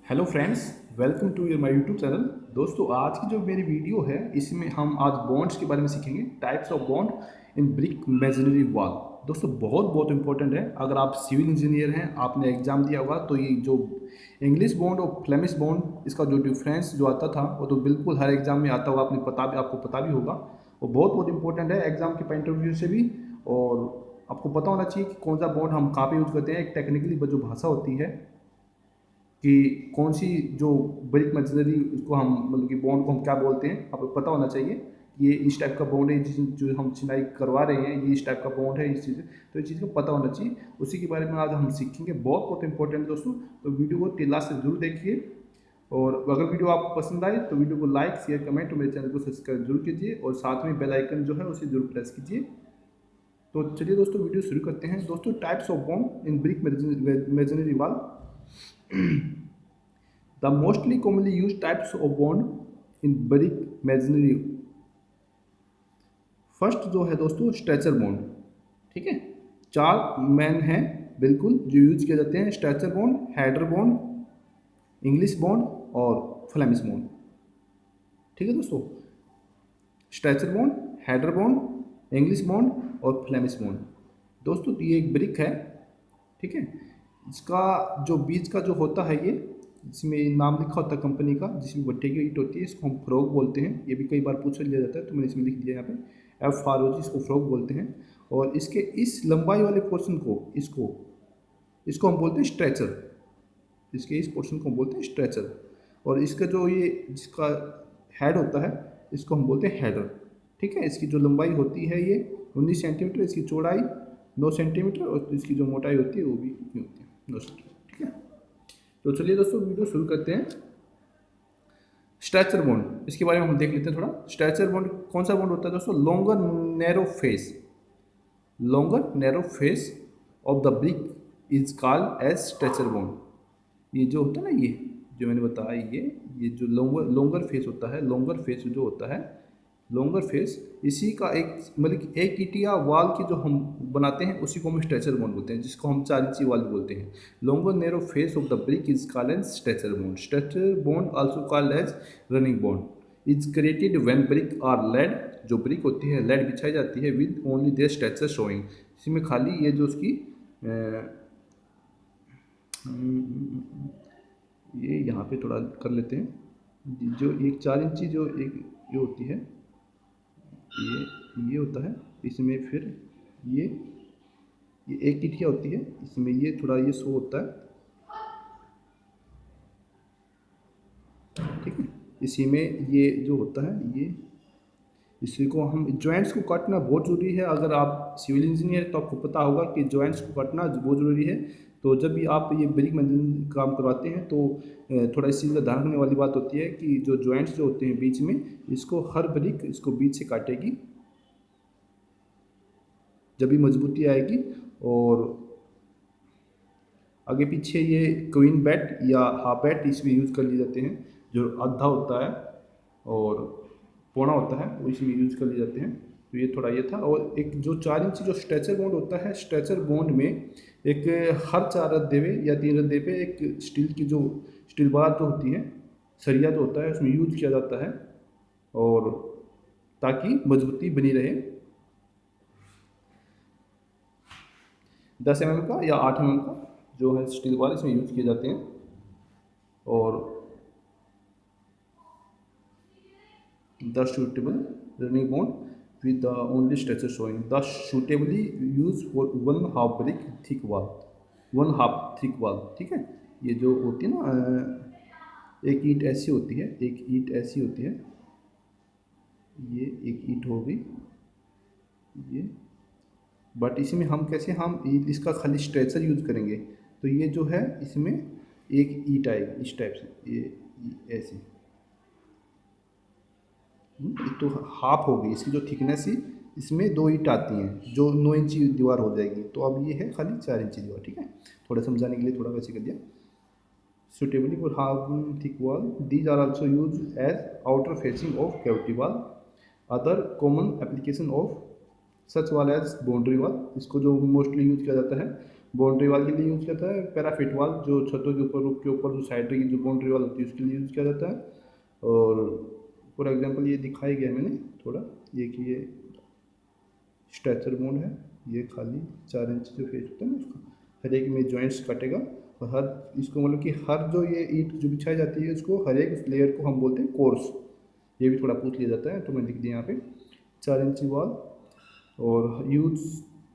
Hello friends, welcome to your my YouTube channel. दोस्तों, आज की जो मेरी वीडियो है इसमें हम आज बॉन्ड्स के बारे में सीखेंगे। Types of bond in brick masonry wall. दोस्तों, बहुत बहुत इंपॉर्टेंट है। अगर आप सिविल इंजीनियर हैं, आपने एग्जाम दिया होगा, तो ये जो इंग्लिश बॉन्ड और फ्लेमिश बॉन्ड, इसका जो डिफरेंस जो आता था वो तो बिल्कुल हर एग्जाम में आता होगा। आपको पता भी होगा। वो बहुत बहुत इंपॉर्टेंट है एग्जाम के पॉइंट ऑफ व्यू से भी। और आपको पता होना चाहिए कि कौन सा बॉन्ड हम कहाँ पे यूज़ करते हैं। एक टेक्निकली जो भाषा होती है कि कौन सी जो ब्रिक मशीनरी, उसको हम मतलब कि बॉन्ड को हम क्या बोलते हैं, आपको पता होना चाहिए। ये इस टाइप का बॉन्ड है, जो हम चिनाई करवा रहे हैं, ये इस टाइप का बॉन्ड है, इस चीज़। तो इस चीज़ को पता होना चाहिए। उसी के बारे में आज हम सीखेंगे। बहुत बहुत इंपॉर्टेंट है दोस्तों। तो वीडियो को लास्ट से जरूर देखिए। और अगर वीडियो आपको पसंद आए तो वीडियो को लाइक, शेयर, कमेंट और मेरे चैनल को सब्सक्राइब जरूर कीजिए। और साथ में बेल आइकन जो है उसे जरूर प्रेस कीजिए। तो चलिए दोस्तों, वीडियो शुरू करते हैं। दोस्तों, types of bond in brick masonry wall. The mostly commonly used types of bond in brick masonry। First जो है दोस्तों, स्ट्रेचर बॉन्ड। ठीक है, चार मैन हैं बिल्कुल जो यूज किए जाते हैं। Stretcher bond, header bond, English bond और फ्लेमिश बॉन्ड। ठीक है दोस्तों, stretcher bond, header bond, English bond और फ्लेमिश बॉन्ड। दोस्तों, ये एक ब्रिक है। ठीक है, इसका जो बीच का जो होता है, ये इसमें नाम लिखा होता है कंपनी का, जिसमें भट्टे की ईंट होती है, इसको हम फ्रॉग बोलते हैं। ये भी कई बार पूछ लिया जाता है, तो मैंने इसमें लिख दिया यहाँ पे FROG, इसको फ्रॉग बोलते हैं। और इसके इस लंबाई वाले पोर्शन को, इसको इसको हम बोलते हैं स्ट्रेचर। इसके इस पोर्शन को हम बोलते हैं स्ट्रेचर। और इसका जो ये जिसका हेड होता है, इसको हम बोलते हैं हेडर। ठीक है, इसकी जो लंबाई होती है ये 19 सेंटीमीटर, इसकी चौड़ाई 9 सेंटीमीटर और इसकी जो मोटाई होती है वो भी इतनी होती है, 9 सेंटीमीटर। ठीक है, तो चलिए दोस्तों, वीडियो शुरू करते हैं। स्ट्रेचर बॉन्ड, इसके बारे में हम देख लेते हैं थोड़ा। स्ट्रेचर बॉन्ड कौन सा बॉन्ड होता है दोस्तों? Longer narrow face. Longer narrow face of the brick is called as stretcher bond. ये जो होता है ना, ये जो मैंने बताया, ये जो लॉन्गर फेस होता है, लॉन्गर फेस जो होता है, लॉन्गर फेस, इसी का एक मतलब कि एक ईटिया वाल की जो हम बनाते हैं उसी को हम स्ट्रेचर बॉन्ड बोलते हैं, जिसको हम 4 इंची वाल बोलते हैं। Longer narrow face of the brick is called as stretcher bond. Stretcher bond also called as running bond is created when brick are laid. जो ब्रिक होती है, लेड बिछाई जाती है with only their stretcher showing. इसमें खाली ये जो उसकी ये यहाँ पे थोड़ा कर लेते हैं। जो एक 4 इंची जो एक ये होती है, ये होता है। इसमें फिर ये एक ईंटिया होती है, इसमें ये थोड़ा ये शो होता है। ठीक है, इसी में ये जो होता है, ये इसी को हम जॉइंट्स को काटना बहुत ज़रूरी है। अगर आप सिविल इंजीनियर तो आपको पता होगा कि जॉइंट्स को काटना बहुत ज़रूरी है। तो जब भी आप ये ब्रिक मेसनरी काम करवाते हैं तो थोड़ा इस चीज़ का ध्यान रखने वाली बात होती है कि जो जॉइंट्स जो होते हैं बीच में, इसको हर ब्रिक इसको बीच से काटेगी, जब भी मजबूती आएगी। और आगे पीछे ये क्वीन बेड या हाफ बेड इसमें यूज़ कर लिए जाते हैं। जो आधा होता है और पौना होता है वो इसमें यूज़ कर लिए जाते हैं। तो ये थोड़ा ये था। और एक जो 4 इंची जो स्ट्रेचर बॉन्ड होता है, स्ट्रेचर बॉन्ड में एक हर 4 रद्दे पे या 3 रद्दे पे एक स्टील की जो स्टील बार जो होती है, सरिया जो होता है, उसमें यूज़ किया जाता है, और ताकि मजबूती बनी रहे। 10 mm का या 8 mm का जो है स्टील बार इसमें यूज़ किए जाते हैं। और the suitable running bond with the only stretcher showing the suitably use for 1/2 brick thick wall. 1/2 thick wall. ठीक है, ये जो होती है ना, एक ईंट ऐसी होती है, एक ईंट ऐसी होती है, ये एक ईंट हो गई ये। बट इसमें हम कैसे, हम इसका खाली स्ट्रेचर यूज करेंगे। तो ये जो है, इसमें एक ईंट आएगी इस टाइप से, ये ऐसे। तो हाफ हो गई इसकी जो थिकनेस ही, इसमें 2 ईंट आती हैं जो 9 इंची दीवार हो जाएगी। तो अब ये है खाली 4 इंची दीवार। ठीक है, थोड़ा समझाने के लिए थोड़ा वैसे कर दिया। Suitably for half thick wall, these are also use as outer facing of cavity wall. Other common application of such wall as boundary wall. इसको जो मोस्टली यूज किया जाता है बाउंड्री वाल के लिए यूज़ करता है। पैराफिट वाल जो छतों के ऊपर, रूफ के ऊपर जो साइड की जो बाउंड्री वाल होती है उसके लिए यूज़ किया जाता है। और फॉर एग्जांपल ये दिखाया गया है मैंने थोड़ा, ये कि ये स्ट्रेचर बॉन्ड है, ये खाली 4 इंच जो फेस होता है ना उसका, हर एक में जॉइंट्स काटेगा और हर इसको मतलब कि हर जो ये ईंट जो बिछाई जाती है उसको हर एक लेयर को हम बोलते हैं कोर्स। ये भी थोड़ा पूछ लिया जाता है तो मैं लिख दिया यहाँ पे 4 इंची वाल। और यूज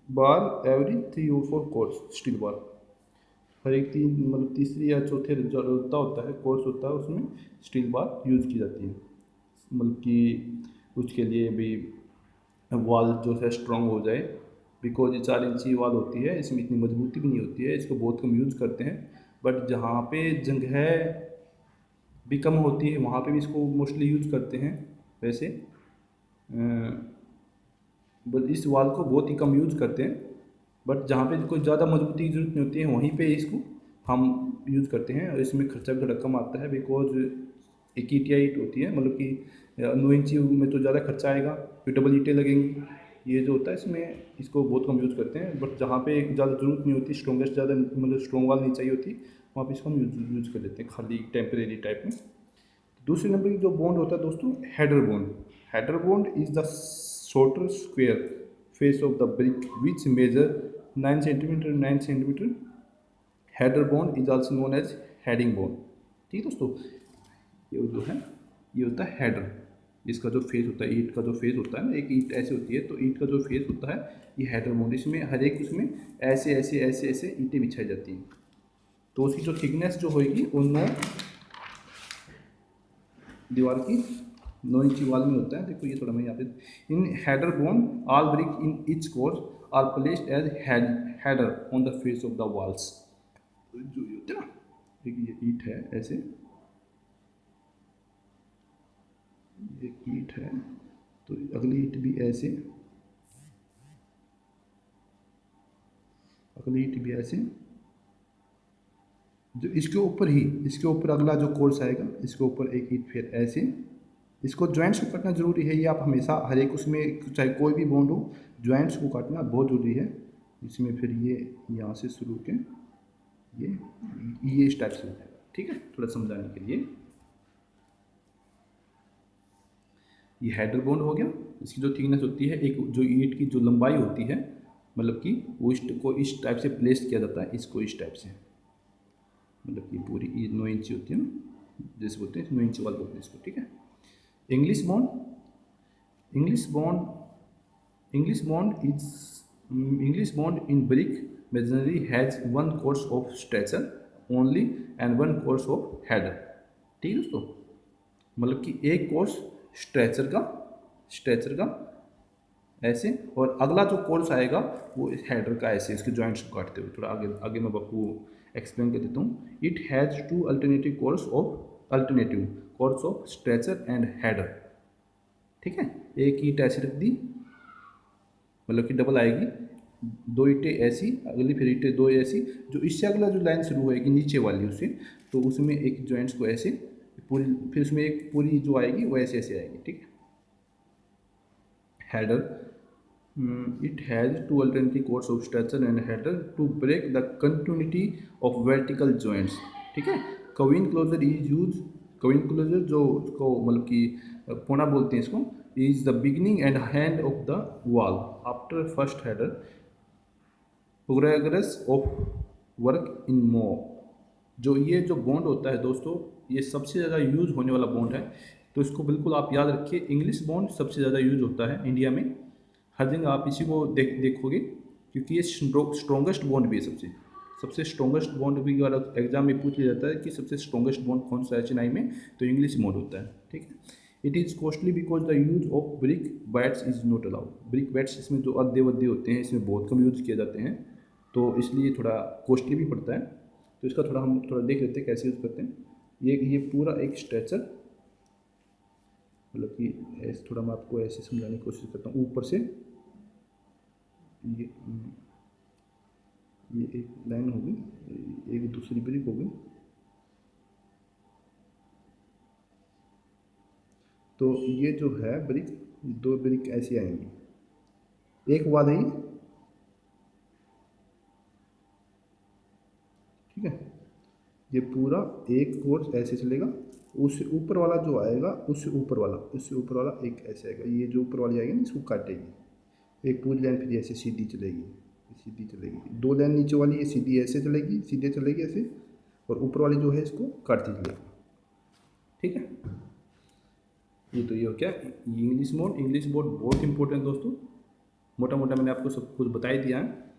बार एवरी 3 और 4 कोर्स, स्टील बार हर एक तीन मतलब तीसरी या चौथे जो होता है कोर्स होता है उसमें स्टील बार यूज़ की जाती है। मतलब कि उसके लिए भी वॉल जो है स्ट्रॉन्ग हो जाए, बिकॉज ये 4 इंची वॉल होती है, इसमें इतनी मजबूती भी नहीं होती है, इसको बहुत कम यूज़ करते हैं। बट जहाँ पे जगह भी कम होती है वहाँ पे भी इसको मोस्टली यूज़ करते हैं। वैसे बट इस वॉल को बहुत ही कम यूज़ करते हैं, बट जहाँ पे कोई ज़्यादा मजबूती की ज़रूरत नहीं होती है वहीं पे इसको हम यूज़ करते हैं। और इसमें खर्चा भी थोड़ा कम आता है, बिकॉज एक ईंट या ईंट होती है, मतलब कि 9 इंची में तो ज़्यादा खर्चा आएगा, फिर डबल ईंटें लगेंगी। ये जो होता है इसमें इसको बहुत कम यूज़ करते हैं। बट जहाँ पे ज़्यादा ज़रूरत नहीं होती, स्ट्रॉन्गेस्ट ज़्यादा मतलब स्ट्रॉन्ग वाल नहीं चाहिए होती, वहाँ पे इसको हम यूज़ कर लेते हैं खाली टेम्परेरी टाइप में। दूसरे नंबर की जो बॉन्ड होता है दोस्तों, header bond. Header bond is the shorter square face of the brick which measure 9 centimetre 9 centimetre. Header bond is also known as heading bond. ठीक है दोस्तों, ये जो है ये होता है हेडर। इसका जो फेस होता है, ईंट का जो फेस होता है ना, एक ईंट ऐसे होती है तो ईंट का जो फेस होता है ये हेडर बॉन्ड। इसमें हर एक उसमें ऐसे ऐसे ऐसे ऐसे ईंटें बिछाई जाती हैं। तो उसकी जो थिकनेस जो होगी वो 9 दीवार की 9 इंची वॉल में होता है। देखो ये थोड़ा मैं यहाँ पे, in header bond all brick in each course are placed as header on the face of the walls. जो ये होते हैं ना, एक ये ईंट है ऐसे, एक ईंट है तो अगली ईंट भी ऐसे, अगली ईंट भी ऐसे, जो इसके ऊपर ही, इसके ऊपर अगला जो कोर्स आएगा इसके ऊपर एक ईंट फिर ऐसे। इसको जॉइंट्स को काटना जरूरी है, ये आप हमेशा हर एक उसमें चाहे कोई भी बॉन्ड हो जॉइंट्स को काटना बहुत जरूरी है। इसमें फिर ये यहाँ से शुरू के ये इस टाइप से हो जाएगा। ठीक है, थोड़ा समझाने के लिए, ये हेडर बॉन्ड हो गया। इसकी जो थिकनेस होती है, एक जो ईंट की जो लंबाई होती है, मतलब कि वो को इस टाइप से प्लेस किया जाता है, इसको इस टाइप से, मतलब कि पूरी 9 इंची होती है ना, जैसे बोलते हैं 9 इंची वाला बोलते हैं इसको। ठीक है, English bond, English bond, English bond in brick masonry has 1 course of stretcher only and 1 course of header. ठीक है दोस्तों, मतलब कि एक कोर्स स्ट्रेचर का ऐसे, और अगला जो कोर्स आएगा वो हेडर का ऐसे, इसके जॉइंट्स को काटते हुए। थोड़ा आगे आगे मैं आपको एक्सप्लेन कर देता हूँ। It has 2 alternative course of stretcher and header. ठीक है, एक ईंट ऐसे रख दी, मतलब कि डबल आएगी, 2 ईंटें ऐसी, अगली फिर ईंटें 2 ऐसी, जो इससे अगला जो लाइन शुरू होएगी नीचे वाली उससे, तो उसमें एक जॉइंट्स को ऐसे पूरी, फिर उसमें एक पूरी जो आएगी वो ऐसे ऐसे आएगी। ठीक है, header, it has 2 alternative course of stretcher and header to break the continuity of vertical joints। ठीक है, queen closer is use, queen closer जो उसको मतलब कि कोना बोलते हैं इसको, is the beginning end hand of the wall after first header progress of work in मो। जो ये जो बॉन्ड होता है दोस्तों, ये सबसे ज़्यादा यूज होने वाला बॉन्ड है, तो इसको बिल्कुल आप याद रखिए। इंग्लिश बॉन्ड सबसे ज़्यादा यूज होता है इंडिया में, हर जगह आप इसी को देखोगे, क्योंकि ये स्ट्रॉन्गेस्ट बॉन्ड भी है। सबसे स्ट्रॉन्गेस्ट बॉन्ड भी अगर एग्जाम में पूछ लिया जाता है कि सबसे स्ट्रॉन्गेस्ट बॉन्ड कौन सा है चेन्नई में, तो इंग्लिश बॉन्ड होता है। ठीक है, it is costly because the use of brick bats is not allowed. Brick bats इसमें जो अद्दे वद्दे होते हैं इसमें बहुत कम यूज किए जाते हैं, तो इसलिए थोड़ा कॉस्टली भी पड़ता है। तो इसका थोड़ा हम थोड़ा देख लेते हैं कैसे यूज़ करते हैं। ये पूरा एक स्ट्रेचर, मतलब कि ऐसे थोड़ा मैं आपको ऐसे समझाने की कोशिश करता हूँ। ऊपर से ये एक लाइन होगी, एक दूसरी ब्रिक होगी, तो ये जो है ब्रिक, 2 ब्रिक ऐसी आएंगी, एक वाद है ये पूरा एक कोर्स ऐसे चलेगा, उससे ऊपर वाला जो आएगा उससे ऊपर वाला एक ऐसे आएगा, ये जो ऊपर वाली आएगी ना इसको काटेगी, एक पूरी लाइन फिर ऐसे सीधी चलेगी, दो लाइन नीचे वाली ये सीधी ऐसे चलेगी, सीधे चलेगी ऐसे, और ऊपर वाली जो है इसको काटती चलेगी। ठीक है, ये तो ये हो क्या इंग्लिश मोड बहुत इंपॉर्टेंट दोस्तों, मोटा मोटा मैंने आपको सब कुछ बता ही दिया है।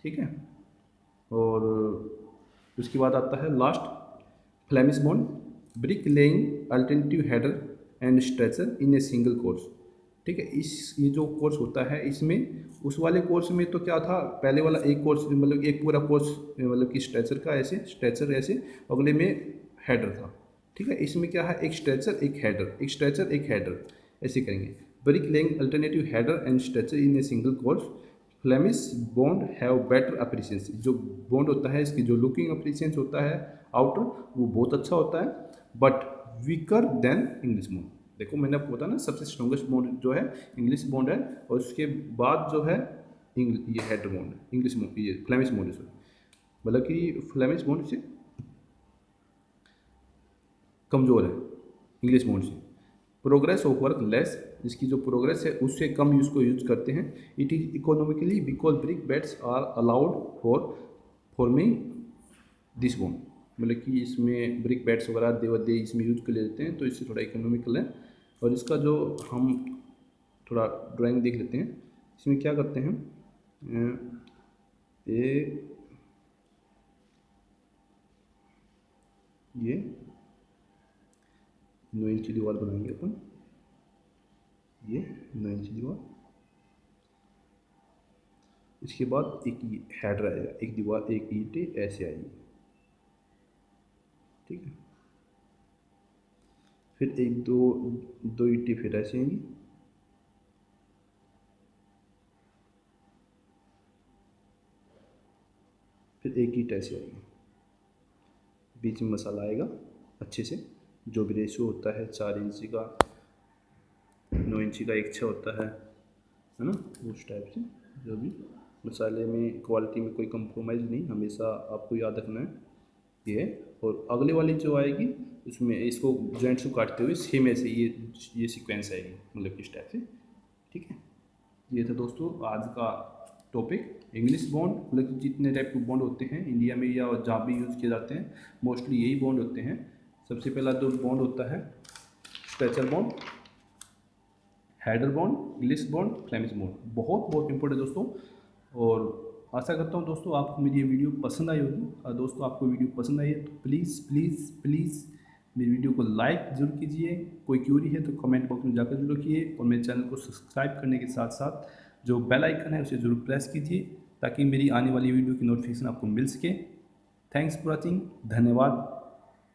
ठीक है, और उसके बाद आता है last Flemish mode, brick laying alternative header and stretcher in a single course. ठीक है, ये जो कोर्स होता है इसमें, उस वाले कोर्स में तो क्या था, पहले वाला एक कोर्स मतलब एक पूरा कोर्स मतलब कि स्ट्रेचर ऐसे अगले में हेडर था। ठीक है, इसमें क्या है, एक स्ट्रेचर एक हेडर ऐसे करेंगे। Brick laying alternative header and stretcher in a single course, Flemish bond have better efficiency. जो बॉन्ड होता है इसकी जो लुकिंग एप्रिशिएंसी होता है आउटर, वो बहुत अच्छा होता है, but weaker then English bond. देखो मैंने आपको बताया ना, सबसे स्ट्रॉन्गेस्ट बॉन्ड जो है इंग्लिश बॉन्ड है, और उसके बाद जो है ये हेडर बॉन्ड है, इंग्लिश बॉन्ड, ये फ्लेमिश बॉन्ड है, मतलब कि फ्लेमिश बॉन्ड से कमज़ोर है इंग्लिश बॉन्ड से। प्रोग्रेस ऑफ वर्क लेस, इसकी जो प्रोग्रेस है उससे कम उसको यूज करते हैं। It is economically because brick beds are allowed for forming this bond, मतलब कि इसमें ब्रिक बेड्स वगैरह दे इसमें यूज कर लेते हैं, तो इससे थोड़ा इकोनॉमिकल है। और इसका जो हम थोड़ा ड्राइंग देख लेते हैं, इसमें क्या करते हैं, ये 9 इंच की दीवार बनाएंगे अपन, ये 9 इंच की दीवार, इसके बाद एक हेडर आएगा, एक दीवार, एक ईंटें ऐसे आएगी। ठीक है, फिर एक दो ईंटें फिर ऐसे आएंगी, फिर एक ईंट ऐसे आएगी, बीच में मसाला आएगा अच्छे से, जो भी रेशियो होता है 4 इंची का 9 इंची का एक 6 होता है ना, उस टाइप से। जो भी मसाले में क्वालिटी में कोई कंप्रोमाइज़ नहीं, हमेशा आपको याद रखना है ये। और अगले वाली जो आएगी उसमें इसको जॉइंट्स को काटते हुए सेम ऐसे ये सीक्वेंस आएगी, मतलब इस टाइप से। ठीक है, ये था दोस्तों आज का टॉपिक, इंग्लिश बॉन्ड, मतलब कि जितने टाइप के बॉन्ड होते हैं इंडिया में या जहाँ भी यूज़ किए जाते हैं मोस्टली यही बॉन्ड होते हैं। सबसे पहला जो बॉन्ड होता है stretcher bond, header bond, English bond, Flemish bond, बहुत इंपॉर्टेंट दोस्तों। और आशा करता हूँ दोस्तों आपको मेरी ये वीडियो पसंद आई होगी। और दोस्तों आपको वीडियो पसंद आई है तो प्लीज़ मेरी वीडियो को लाइक जरूर कीजिए, कोई क्यूरी है तो कमेंट बॉक्स में जाकर जरूर कीजिए, और मेरे चैनल को सब्सक्राइब करने के साथ साथ जो बेल आइकन है उसे ज़रूर प्रेस कीजिए ताकि मेरी आने वाली वीडियो की नोटिफिकेशन आपको मिल सके। थैंक्स फॉर वॉचिंग, धन्यवाद।